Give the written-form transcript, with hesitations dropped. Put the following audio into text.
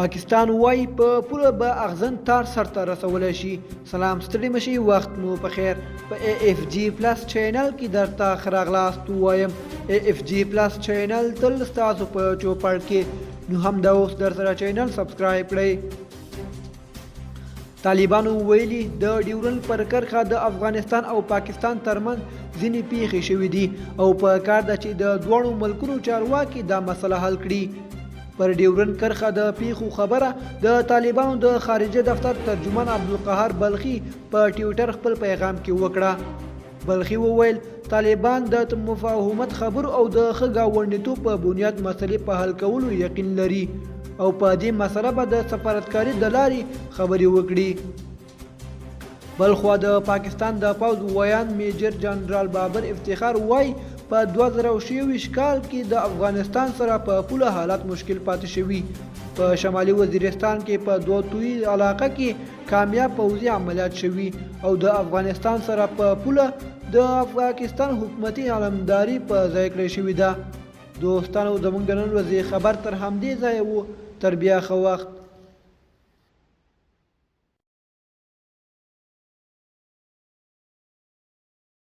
پاکستان وای په پوله به اغزن تار سرته رسولی شي. سلام ستړي مشي، وخت مو په خیر. په AFG پلس چینل کې درته ښه راغلاست وایم. AFG پلس چینل تل ستاسو په چوپړ کې، نو هم دا اوس در سره چینل سبسکرایب کړئ. طالبانو ویلي د ډیورنډ پر کرښه د افغانستان او پاکستان ترمنځ ځینې پیښې شوې دي او په کار ده چې د دواړو ملکونو چارواکي دا مسله حل کړي. پر ډیورنډ کرښه د پیښو خبره د طالبانو د خارجه دفتر ترجمان عبدالقهار بلخي په ټویټر خپل پیغام کې وکړه. بلخي وویل طالبان د مفاهمت خبرو او د ښه ګاونډیتوب په بنیاد مسلې په حل کولو یقین لري او په دې مسله به د سفارتکاري د لارې خبرې وکړي. بلخوا د پاکستان د پوځ ویان میجر جنرال بابر افتخار وای په 2026 کال کې د افغانستان سره په پوله حالات مشکل پاتې شوي. په شمالي وزیرستان کې په دوتوی علاقه کې کامیاب پوځي عملیات شوي او د افغانستان سره په پوله د پاکستان حکومتي علمداري په ځای کړی شوې ده. دوستانو زموږ د نن ورځې خبر تر همدې ځایه و. تر بیا ښه وخت.